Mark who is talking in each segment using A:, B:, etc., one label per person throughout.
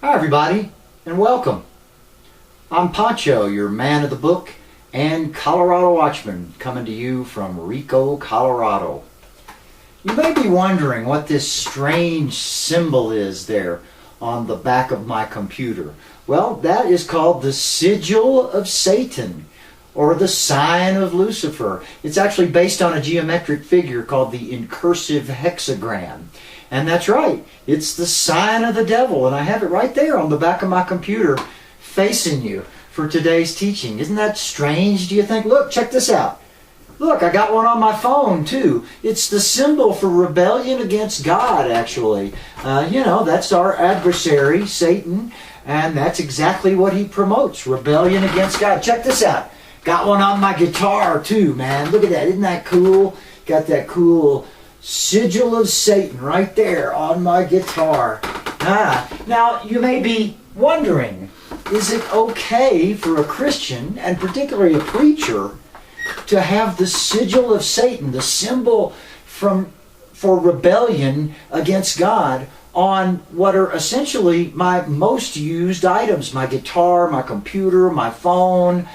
A: Hi everybody, and welcome. I'm Pancho, your man of the book and Colorado Watchman, coming to you from Rico, Colorado. You may be wondering what this strange symbol is there on the back of my computer. Well, that is called the sigil of Satan, or the sign of Lucifer. It's actually based on a geometric figure called the incursive hexagram. And that's right, it's the sign of the devil, and I have it right there on the back of my computer facing you for today's teaching. Isn't that strange, do you think? Look, check this out. Look, I got one on my phone too. It's the symbol for rebellion against God, actually. That's our adversary, Satan, and that's exactly what he promotes, rebellion against God. Check this out. Got one on my guitar too, man. Look at that, isn't that cool? Got that cool sigil of Satan right there on my guitar. Now, you may be wondering, is it okay for a Christian, and particularly a preacher, to have the sigil of Satan, the symbol for rebellion against God, on what are essentially my most used items? My guitar, my computer, my phone.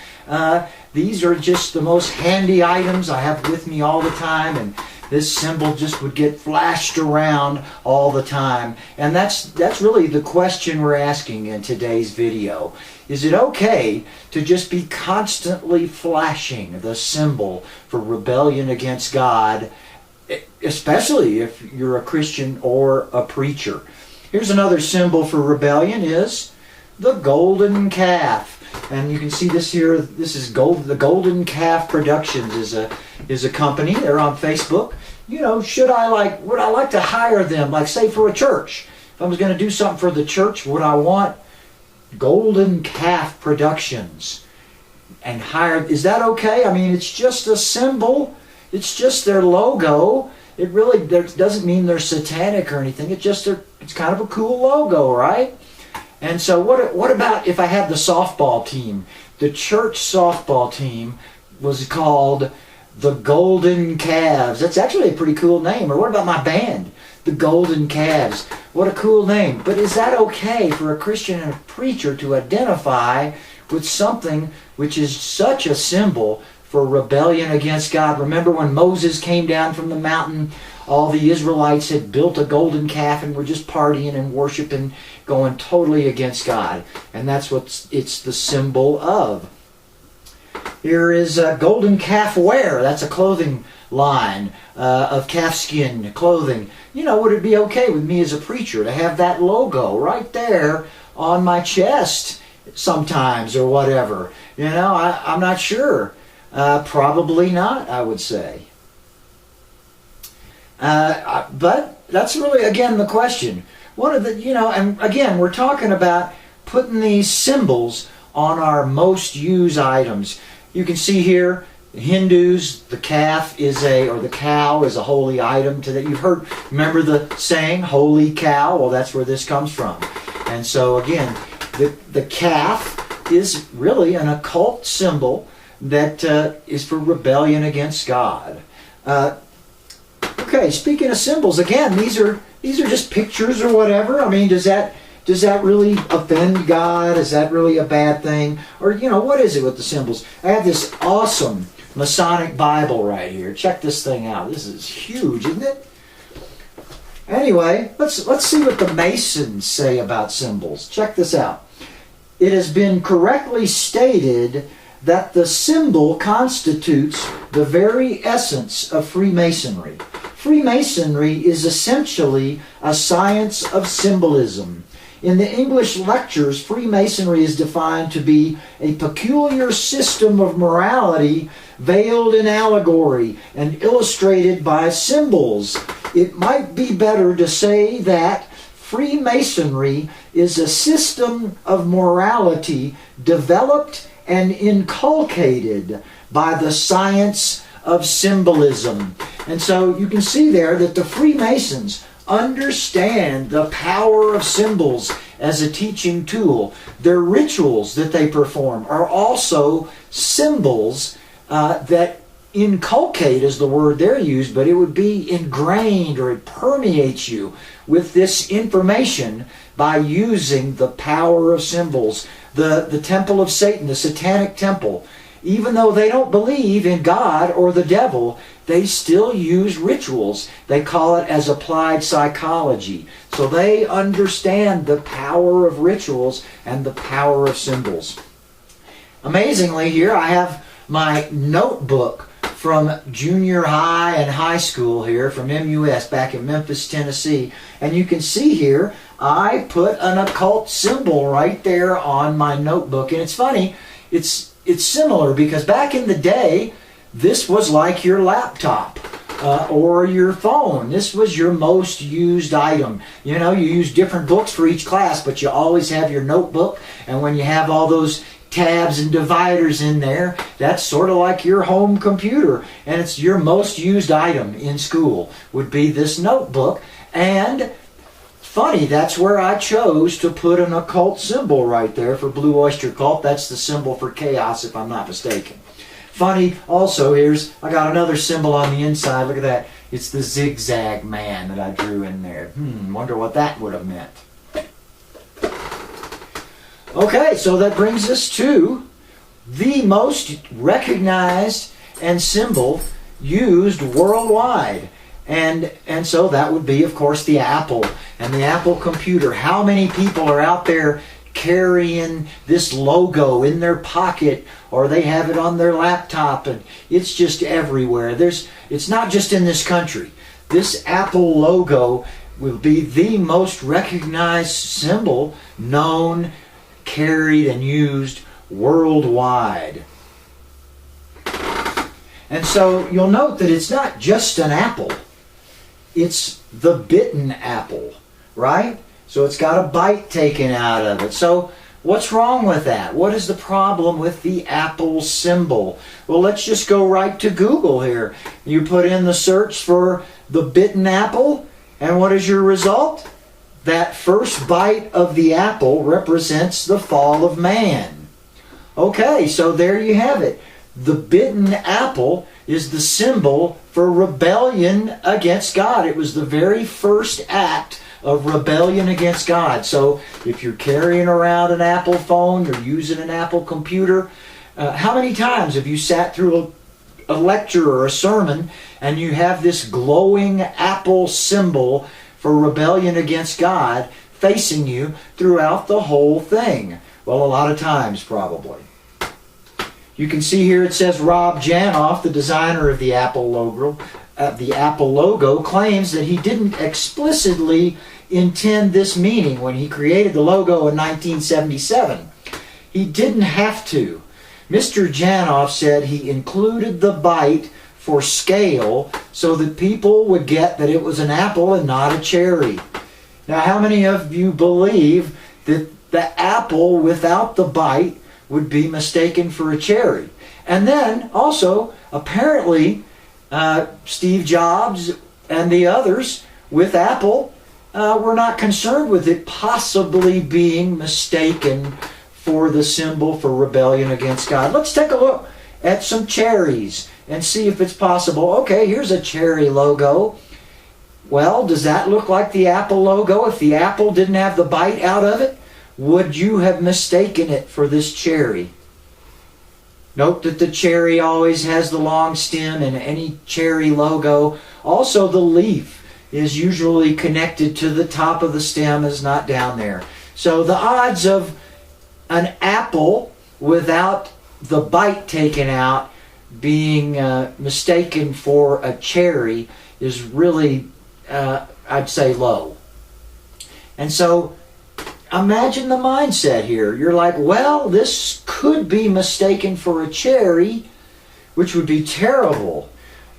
A: These are just the most handy items I have with me all the time, and this symbol just would get flashed around all the time. And that's really the question we're asking in today's video. Is it okay to just be constantly flashing the symbol for rebellion against God, especially if you're a Christian or a preacher? Here's another symbol for rebellion, is the golden calf. And you can see this here. This is the Golden Calf Productions is a company. They're on Facebook. Would I like to hire them, like say for a church? If I was going to do something for the church, would I want Golden Calf Productions and hire? Is that okay? I mean, it's just a symbol. It's just their logo. It really doesn't mean they're satanic or anything. It's kind of a cool logo, right? And so what about if I had the softball team? The church softball team was called the Golden Calves. That's actually a pretty cool name. Or what about my band, the Golden Calves? What a cool name. But is that okay for a Christian and a preacher to identify with something which is such a symbol for rebellion against God? Remember when Moses came down from the mountain, all the Israelites had built a golden calf and were just partying and worshiping, going totally against God. And that's what it's the symbol of. Here is golden calf wear. That's a clothing line of calfskin clothing. Would it be okay with me as a preacher to have that logo right there on my chest sometimes or whatever? I'm not sure. Probably not, I would say. But that's really, again, the question. And again, we're talking about putting these symbols on our most used items. You can see here, the Hindus, the calf the cow is a holy item to that. Remember the saying, holy cow? Well, that's where this comes from. And so again, the calf is really an occult symbol that is for rebellion against God. Okay, speaking of symbols, again, these are just pictures or whatever. I mean, does that really offend God? Is that really a bad thing? Or, what is it with the symbols? I have this awesome Masonic Bible right here. Check this thing out. This is huge, isn't it? Anyway, let's see what the Masons say about symbols. Check this out. It has been correctly stated that the symbol constitutes the very essence of Freemasonry. Freemasonry is essentially a science of symbolism. In the English lectures, Freemasonry is defined to be a peculiar system of morality veiled in allegory and illustrated by symbols. It might be better to say that Freemasonry is a system of morality developed and inculcated by the science of symbolism. And so you can see there that the Freemasons understand the power of symbols as a teaching tool. Their rituals that they perform are also symbols that inculcate is the word they're used, but it would be ingrained, or it permeates you with this information by using the power of symbols. The temple of Satan, the Satanic temple, even though they don't believe in God or the devil, they still use rituals. They call it as applied psychology. So they understand the power of rituals and the power of symbols. Amazingly, here I have my notebook from junior high and high school here, from MUS back in Memphis, Tennessee. And you can see here, I put an occult symbol right there on my notebook. And it's funny, it's similar, because back in the day, this was like your laptop or your phone. This was your most used item. You know, you use different books for each class, but you always have your notebook. And when you have all those tabs and dividers in there, that's sort of like your home computer. And it's your most used item in school would be this notebook. And funny, that's where I chose to put an occult symbol right there for Blue Oyster Cult. That's the symbol for chaos, if I'm not mistaken. Funny, also, I got another symbol on the inside. Look at that. It's the zigzag man that I drew in there. Wonder what that would have meant. Okay, so that brings us to the most recognized and symbol used worldwide. And so that would be, of course, the Apple and the Apple computer. How many people are out there carrying this logo in their pocket, or they have it on their laptop, and it's just everywhere. It's not just in this country. This Apple logo will be the most recognized symbol known, carried, and used worldwide. And so you'll note that it's not just an apple. It's the bitten apple, right? So it's got a bite taken out of it. So what's wrong with that? What is the problem with the apple symbol? Well, let's just go right to Google here. You put in the search for the bitten apple, and what is your result? That first bite of the apple represents the fall of man. Okay, so there you have it. The bitten apple is the symbol for rebellion against God. It was the very first act of rebellion against God. So if you're carrying around an Apple phone, you're using an Apple computer, how many times have you sat through a lecture or a sermon and you have this glowing apple symbol for rebellion against God facing you throughout the whole thing? Well, a lot of times probably. You can see here it says Rob Janoff, the designer of the Apple logo, claims that he didn't explicitly intend this meaning when he created the logo in 1977. He didn't have to. Mr. Janoff said he included the bite for scale so that people would get that it was an apple and not a cherry. Now, how many of you believe that the apple without the bite would be mistaken for a cherry? And then also, apparently, Steve Jobs and the others with Apple were not concerned with it possibly being mistaken for the symbol for rebellion against God. Let's take a look at some cherries and see if it's possible. Okay, here's a cherry logo. Well, does that look like the Apple logo? If the apple didn't have the bite out of it, would you have mistaken it for this cherry? Note that the cherry always has the long stem in any cherry logo. Also, the leaf is usually connected to the top of the stem, is not down there. So the odds of an apple without the bite taken out being mistaken for a cherry is really, I'd say, low. And so imagine the mindset here. You're like, well, this could be mistaken for a cherry, which would be terrible.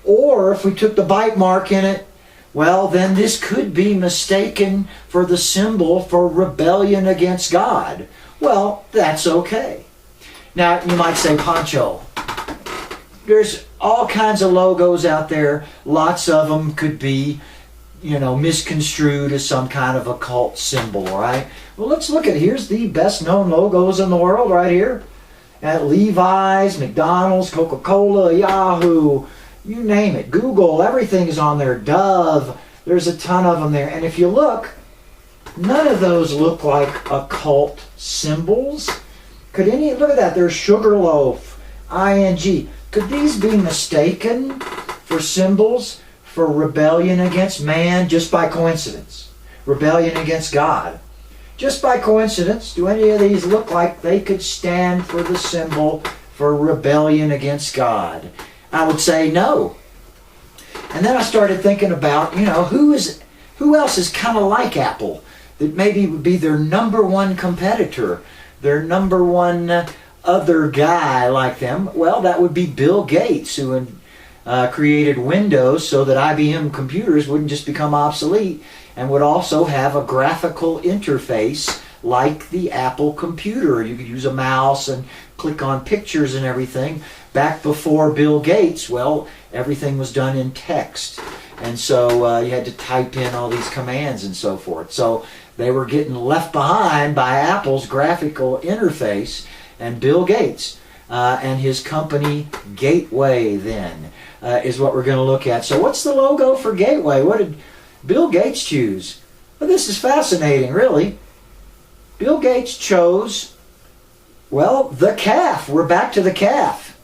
A: Or if we took the bite mark in it, well, then this could be mistaken for the symbol for rebellion against God. Well, that's okay. Now, you might say, Pancho, there's all kinds of logos out there. Lots of them could be, misconstrued as some kind of occult symbol, right? Well, let's look at, here's the best known logos in the world right here. At Levi's, McDonald's, Coca-Cola, Yahoo, you name it. Google, everything is on there. Dove, there's a ton of them there. And if you look, none of those look like occult symbols. Could any, look at that, there's Sugarloaf, ING. Could these be mistaken for symbols for rebellion against man just by coincidence? Rebellion against God. Just by coincidence, do any of these look like they could stand for the symbol for rebellion against God? I would say no. And then I started thinking about, who else is kind of like Apple that maybe would be their number one competitor, their number one other guy like them. Well, that would be Bill Gates, who created Windows so that IBM computers wouldn't just become obsolete, and would also have a graphical interface like the Apple computer. You could use a mouse and click on pictures and everything. Back before Bill Gates, well, everything was done in text. And so you had to type in all these commands and so forth. So they were getting left behind by Apple's graphical interface, and Bill Gates and his company Gateway then is what we're going to look at. So what's the logo for Gateway? What did Bill Gates choose? Well, this is fascinating, really. Bill Gates chose, well, the calf. We're back to the calf.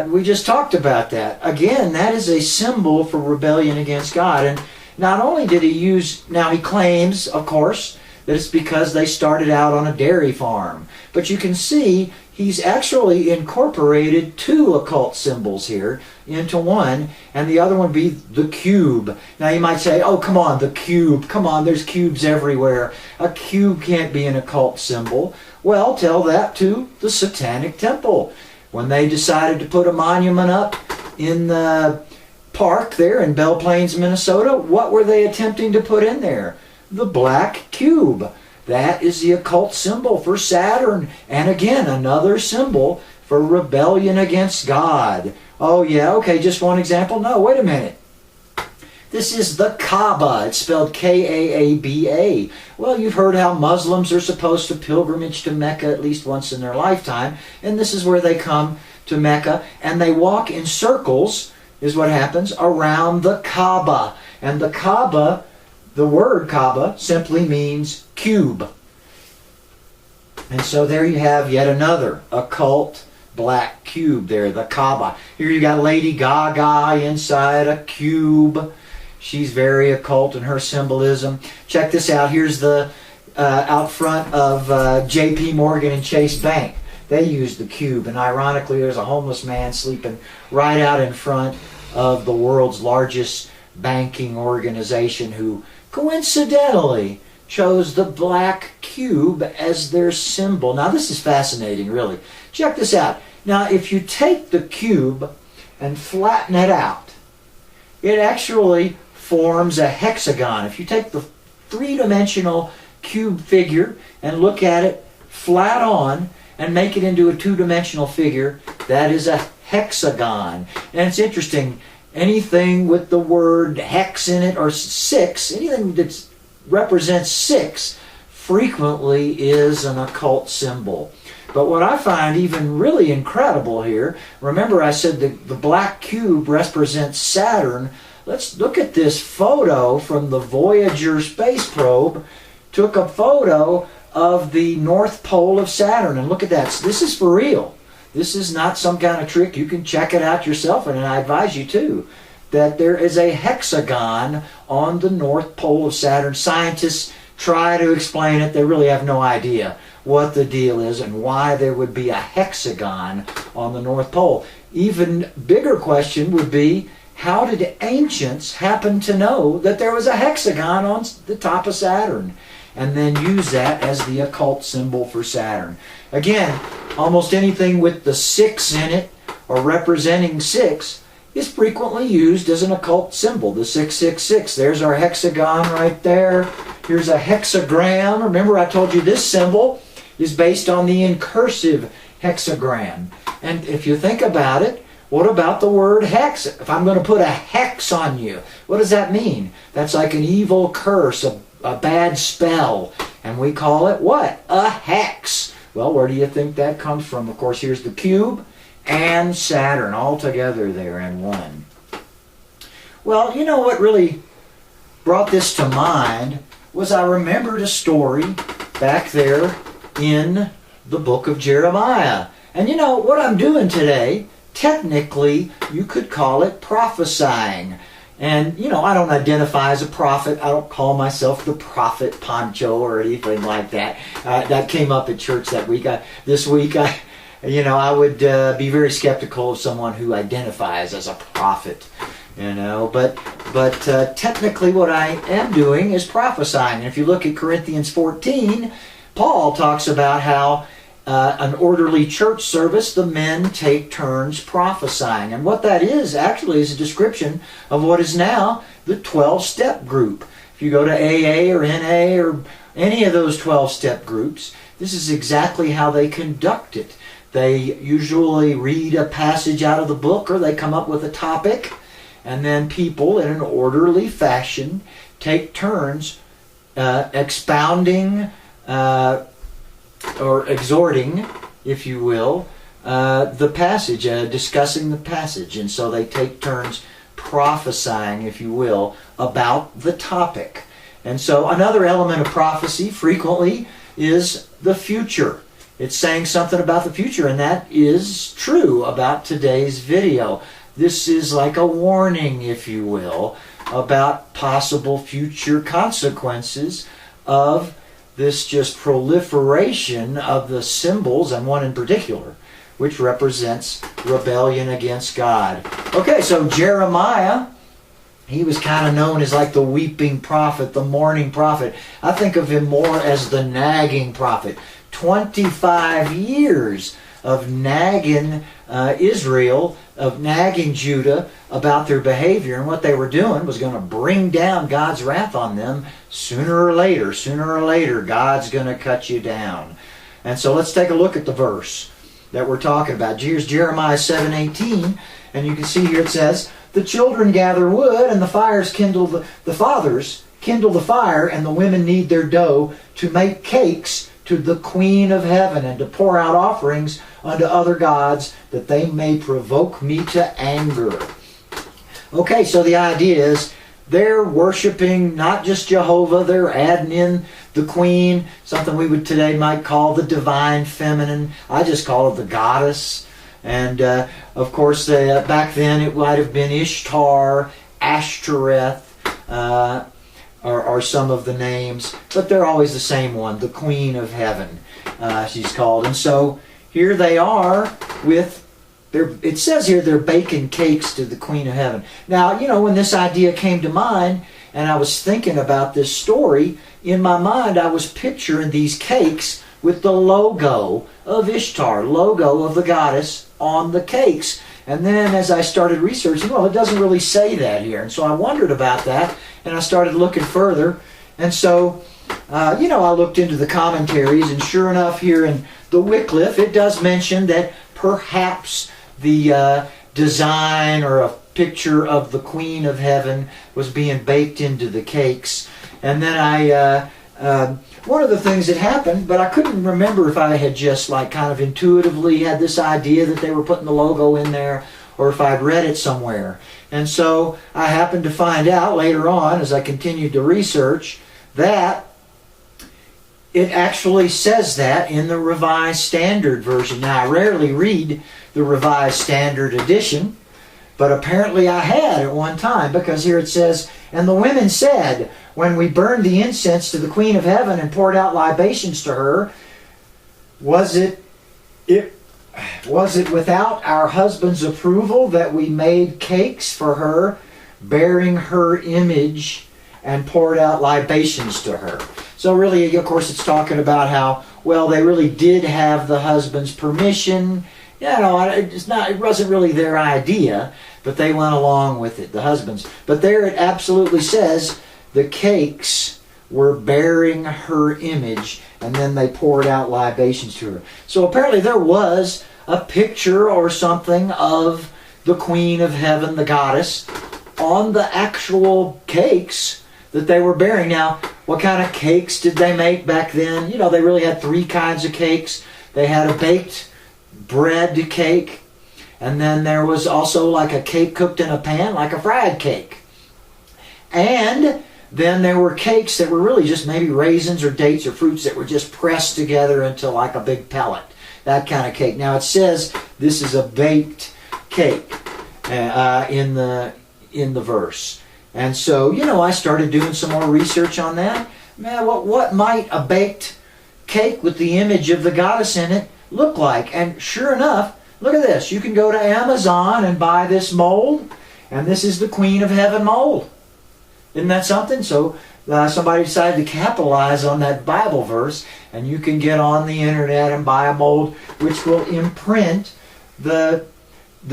A: We just talked about that. Again, that is a symbol for rebellion against God. And not only did he use, now he claims, of course, that it's because they started out on a dairy farm. But you can see he's actually incorporated two occult symbols here into one, and the other one be the cube. Now you might say, oh, come on, the cube. Come on, there's cubes everywhere. A cube can't be an occult symbol. Well, tell that to the Satanic Temple. When they decided to put a monument up in the park there in Belle Plains, Minnesota, what were they attempting to put in there? The black cube. That is the occult symbol for Saturn. And again, another symbol for rebellion against God. Oh yeah, okay, just one example? No, wait a minute. This is the Kaaba. It's spelled K-A-A-B-A. Well, you've heard how Muslims are supposed to pilgrimage to Mecca at least once in their lifetime. And this is where they come to Mecca. And they walk in circles, is what happens, around the Kaaba. And the Kaaba, the word Kaaba, simply means cube. And so there you have yet another occult black cube there, the Kaaba. Here you got Lady Gaga inside a cube. She's very occult in her symbolism. Check this out. Here's the out front of J.P. Morgan and Chase Bank. They used the cube. And ironically, there's a homeless man sleeping right out in front of the world's largest banking organization who coincidentally chose the black cube as their symbol. Now this is fascinating, really. Check this out. Now if you take the cube and flatten it out, it actually forms a hexagon. If you take the three-dimensional cube figure and look at it flat on and make it into a two-dimensional figure, that is a hexagon. And it's interesting, anything with the word hex in it or six, anything that represents six frequently is an occult symbol. But what I find even really incredible here, remember I said the black cube represents Saturn. Let's look at this photo from the Voyager space probe. Took a photo of the North Pole of Saturn, and look at that. So this is for real. This is not some kind of trick. You can check it out yourself, and I advise you to. That there is a hexagon on the North Pole of Saturn. Scientists try to explain it. They really have no idea what the deal is and why there would be a hexagon on the North Pole. Even bigger question would be, how did ancients happen to know that there was a hexagon on the top of Saturn and then use that as the occult symbol for Saturn? Again, almost anything with the 6 in it or representing 6 is frequently used as an occult symbol. The 666, there's our hexagon right there. Here's a hexagram. Remember I told you this symbol is based on the incursive hexagram. And if you think about it, what about the word hex? If I'm going to put a hex on you, what does that mean? That's like an evil curse, a bad spell. And we call it what? A hex. Well, where do you think that comes from? Of course, here's the cube and Saturn all together there in one. Well, you know what really brought this to mind was I remembered a story back there in the book of Jeremiah. And you know what I'm doing today, technically you could call it prophesying. And you know, I don't identify as a prophet. I don't call myself the prophet Pancho or anything like that. That came up at church that week. This week I would be very skeptical of someone who identifies as a prophet. But technically what I am doing is prophesying. And if you look at Corinthians 14, Paul talks about how an orderly church service, the men take turns prophesying. And what that is actually is a description of what is now the 12-step group. If you go to AA or NA or any of those 12-step groups, this is exactly how they conduct it. They usually read a passage out of the book, or they come up with a topic, and then people in an orderly fashion take turns expounding or exhorting, if you will, the passage, discussing the passage. And so they take turns prophesying, if you will, about the topic. And so another element of prophecy frequently is the future. It's saying something about the future, and that is true about today's video. This is like a warning, if you will, about possible future consequences of this just proliferation of the symbols, and one in particular, which represents rebellion against God. Okay, so Jeremiah, he was kind of known as like the weeping prophet, the mourning prophet. I think of him more as the nagging prophet. 25 years of nagging Israel, of nagging Judah about their behavior, and what they were doing was going to bring down God's wrath on them sooner or later, God's going to cut you down. And so let's take a look at the verse that we're talking about. Here's Jeremiah 7:18, and you can see here it says, "The children gather wood, and the fathers kindle the fire, and the women knead their dough to make cakes to the Queen of Heaven, and to pour out offerings unto other gods, that they may provoke me to anger." Okay, so the idea is they're worshiping not just Jehovah, they're adding in the queen, something we would today might call the divine feminine. I just call it the goddess. And of course, back then it might have been Ishtar, Ashtoreth, or some of the names, but they're always the same one, the Queen of Heaven, she's called. And so here they are with it says here they're baking cakes to the Queen of Heaven. Now, you know, when this idea came to mind and I was thinking about this story, in my mind I was picturing these cakes with the logo of Ishtar, logo of the goddess on the cakes. And then as I started researching, well, it doesn't really say that here. And so I wondered about that, and I started looking further. And so, I looked into the commentaries, and sure enough, here in the Wycliffe, it does mention that perhaps the design or a picture of the Queen of Heaven was being baked into the cakes. And then one of the things that happened, but I couldn't remember if I had just like kind of intuitively had this idea that they were putting the logo in there, or if I'd read it somewhere. And so I happened to find out later on, as I continued to research, that it actually says that in the Revised Standard Version. Now, I rarely read the Revised Standard Edition, but apparently I had at one time, because here it says, "And the women said, when we burned the incense to the Queen of Heaven and poured out libations to her, was it without our husband's approval that we made cakes for her, bearing her image, and poured out libations to her?" So really, of course, it's talking about how, well, they really did have the husband's permission. It wasn't really their idea, but they went along with it, the husbands. But there it absolutely says the cakes were bearing her image, and then they poured out libations to her. So apparently there was a picture or something of the Queen of Heaven, the goddess, on the actual cakes that they were bearing. Now, what kind of cakes did they make back then? They really had three kinds of cakes. They had a baked bread cake. And then there was also like a cake cooked in a pan, like a fried cake. And then there were cakes that were really just maybe raisins or dates or fruits that were just pressed together into like a big pellet. That kind of cake. Now it says this is a baked cake in the verse. And so, I started doing some more research on that. Man, what might a baked cake with the image of the goddess in it look like? And sure enough, look at this. You can go to Amazon and buy this mold. And this is the Queen of Heaven mold. Isn't that something? So somebody decided to capitalize on that Bible verse, and you can get on the internet and buy a mold which will imprint the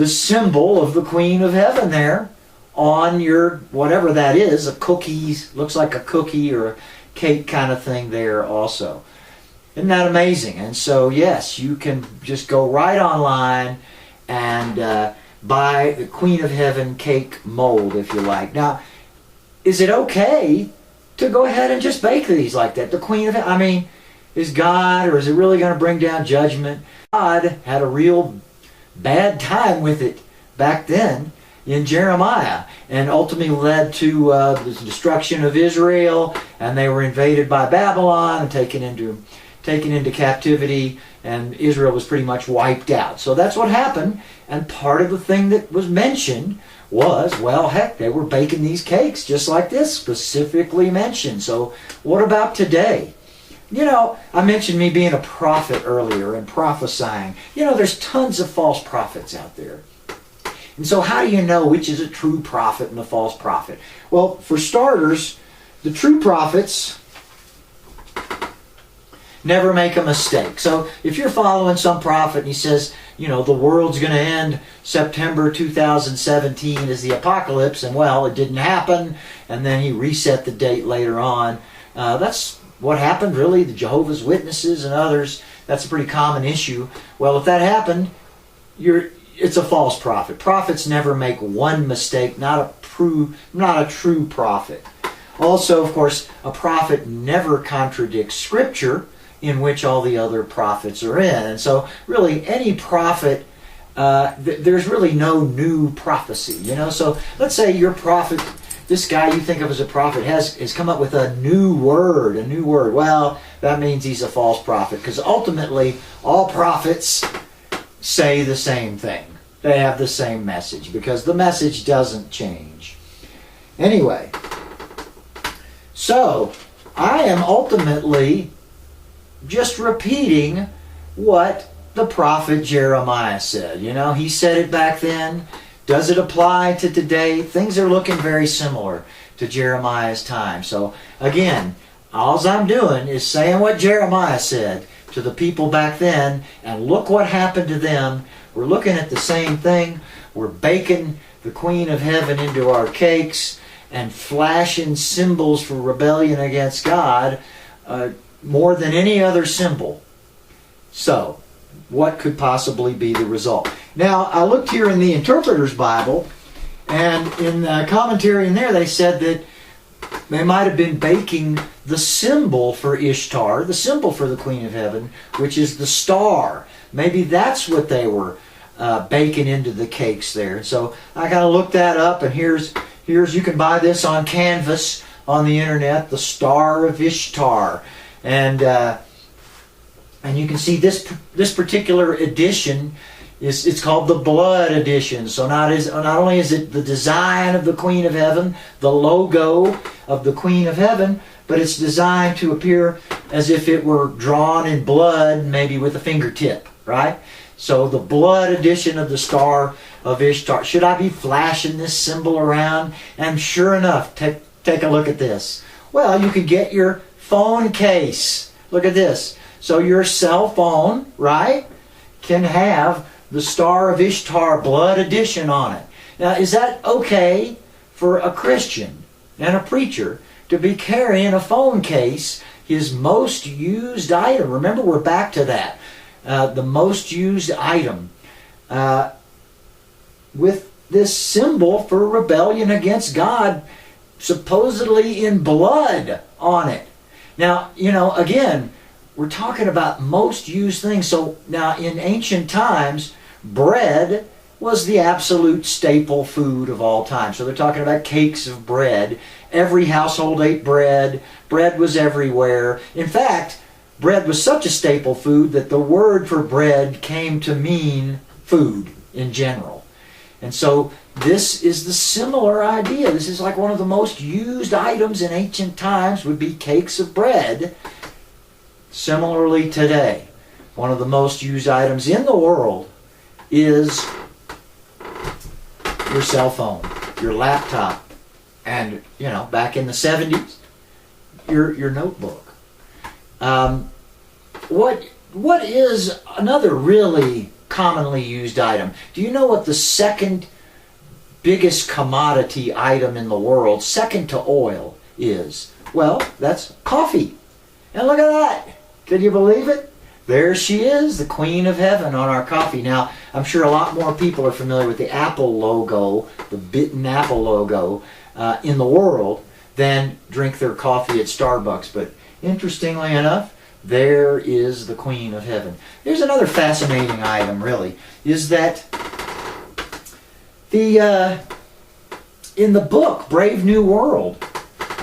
A: symbol of the Queen of Heaven there on your, whatever that is, a cookie, looks like a cookie or a cake kind of thing there also. Isn't that amazing? And so, yes, you can just go right online and buy the Queen of Heaven cake mold if you like. Now, is it okay to go ahead and just bake these like that? The Queen of Heaven, I mean, is God, or is it really going to bring down judgment? God had a real bad time with it back then in Jeremiah, and ultimately led to the destruction of Israel, and they were invaded by Babylon and taken into captivity, and Israel was pretty much wiped out. So that's what happened, and part of the thing that was mentioned was, well, heck, they were baking these cakes just like this, specifically mentioned. So what about today? I mentioned me being a prophet earlier and prophesying. There's tons of false prophets out there. And so how do you know which is a true prophet and a false prophet? Well, for starters, the true prophets never make a mistake. So if you're following some prophet and he says, the world's going to end September 2017 as the apocalypse, and well, it didn't happen, and then he reset the date later on. That's what happened, really. The Jehovah's Witnesses and others, that's a pretty common issue. Well, if that happened, it's a false prophet. Prophets never make one mistake, not a true prophet. Also, of course, a prophet never contradicts Scripture, in which all the other prophets are in. And so really any prophet, there's really no new prophecy. So let's say your prophet, this guy you think of as a prophet, has come up with a new word. Well, that means he's a false prophet, because ultimately all prophets say the same thing. They have the same message, because the message doesn't change. Anyway, so I am ultimately just repeating what the prophet Jeremiah said. He said it back then. Does it apply to today? Things are looking very similar to Jeremiah's time. So again, all I'm doing is saying what Jeremiah said to the people back then, and look what happened to them. We're looking at the same thing. We're baking the Queen of Heaven into our cakes and flashing symbols for rebellion against God, more than any other symbol. So, what could possibly be the result? Now, I looked here in the Interpreter's Bible, and in the commentary in there, they said that they might have been baking the symbol for Ishtar, the symbol for the Queen of Heaven, which is the star. Maybe that's what they were baking into the cakes there. So I kind of looked that up, and here's you can buy this on Canvas on the internet, the Star of Ishtar. And you can see this particular edition it's called the Blood Edition. So not only is it the design of the Queen of Heaven, the logo of the Queen of Heaven, but it's designed to appear as if it were drawn in blood, maybe with a fingertip, right? So the Blood Edition of the Star of Ishtar. Should I be flashing this symbol around? And sure enough, take a look at this. Well, you could get your phone case. Look at this. So your cell phone, right, can have the Star of Ishtar Blood Edition on it. Now, is that okay for a Christian and a preacher to be carrying a phone case, his most used item? Remember, we're back to that. The most used item with this symbol for rebellion against God, supposedly in blood on it. Now, again, we're talking about most used things. So now in ancient times, bread was the absolute staple food of all time. So they're talking about cakes of bread. Every household ate bread. Bread was everywhere. In fact, bread was such a staple food that the word for bread came to mean food in general. And so this is the similar idea. This is like one of the most used items in ancient times would be cakes of bread. Similarly today, one of the most used items in the world is your cell phone, your laptop, and, you know, back in the 70s, your notebook. What is another really commonly used item? Do you know what the second biggest commodity item in the world, second to oil, is? Well, that's coffee. And look at that. Can you believe it? There she is, the Queen of Heaven on our coffee. Now, I'm sure a lot more people are familiar with the Apple logo, the bitten Apple logo in the world than drink their coffee at Starbucks. But interestingly enough, there is the Queen of Heaven. There's another fascinating item, really, is that in the book, Brave New World,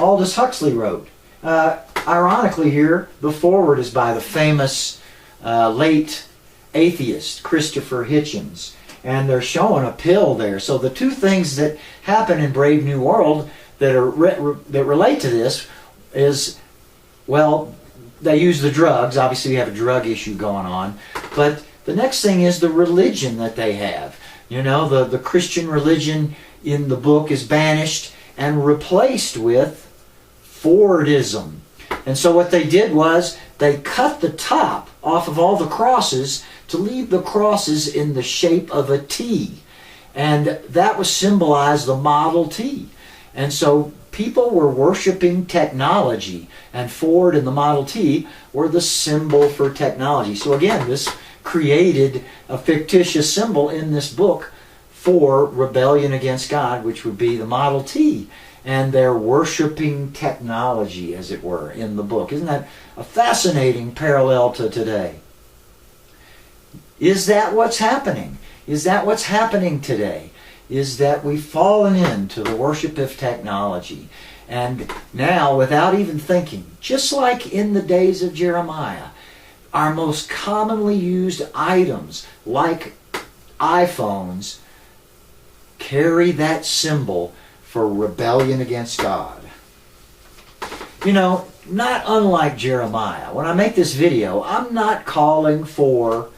A: Aldous Huxley wrote, ironically here, the foreword is by the famous late atheist Christopher Hitchens, and they're showing a pill there. So the two things that happen in Brave New World that are that relate to this is, well, they use the drugs. Obviously, we have a drug issue going on, but the next thing is the religion that they have. You know, the Christian religion in the book is banished and replaced with Fordism. And so what they did was they cut the top off of all the crosses to leave the crosses in the shape of a T. And that was symbolized the Model T. And so people were worshiping technology, and Ford and the Model T were the symbol for technology. So again, this created a fictitious symbol in this book for rebellion against God, which would be the Model T. And they're worshiping technology, as it were, in the book. Isn't that a fascinating parallel to today? Is that what's happening? Is that what's happening today? Is that we've fallen into the worship of technology. And now, without even thinking, just like in the days of Jeremiah, our most commonly used items, like iPhones, carry that symbol for rebellion against God. You know, not unlike Jeremiah, when I make this video, I'm not calling for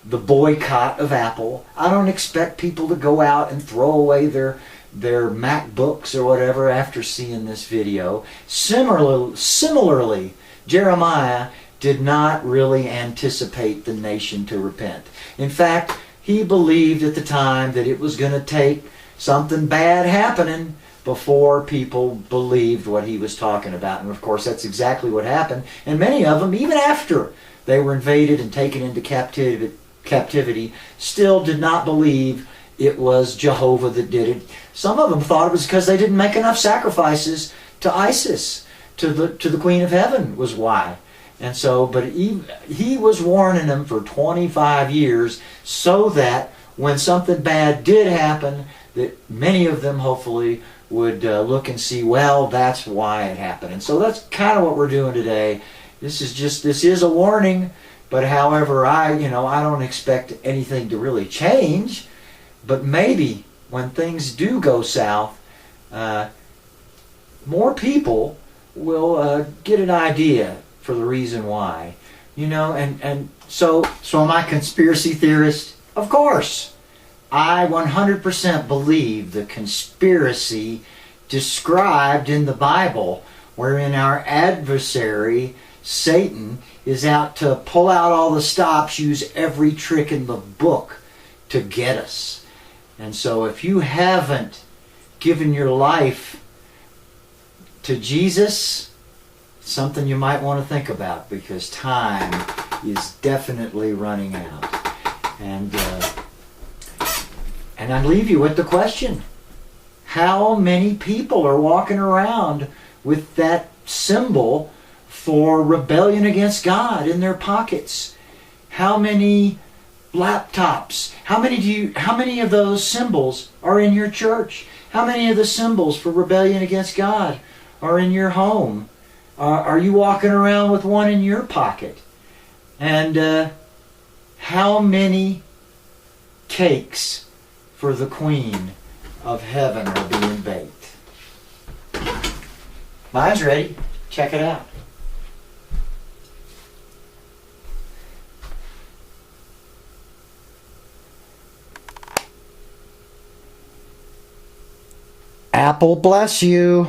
A: the boycott of Apple. I don't expect people to go out and throw away their MacBooks or whatever after seeing this video. Similarly, Jeremiah did not really anticipate the nation to repent. In fact, he believed at the time that it was going to take something bad happening before people believed what he was talking about. And of course, that's exactly what happened. And many of them, even after they were invaded and taken into captivity, still did not believe it was Jehovah that did it. Some of them thought it was because they didn't make enough sacrifices to Isis, to the Queen of Heaven was why. And so, but he was warning them for 25 years so that when something bad did happen, that many of them hopefully would look and see, well, that's why it happened. And so that's kind of what we're doing today. This is a warning, but however, I don't expect anything to really change. But maybe when things do go south, more people will get an idea for the reason why. You know, and so am I a conspiracy theorist? Of course. I 100% believe the conspiracy described in the Bible, wherein our adversary, Satan, is out to pull out all the stops, use every trick in the book to get us. And so if you haven't given your life to Jesus, it's something you might want to think about, because time is definitely running out. And I leave you with the question, how many people are walking around with that symbol for rebellion against God in their pockets? How many laptops? How many of those symbols are in your church? How many of the symbols for rebellion against God are in your home? Are you walking around with one in your pocket? And how many cakes for the Queen of Heaven are being baked? Mine's ready. Check it out. Apple bless you.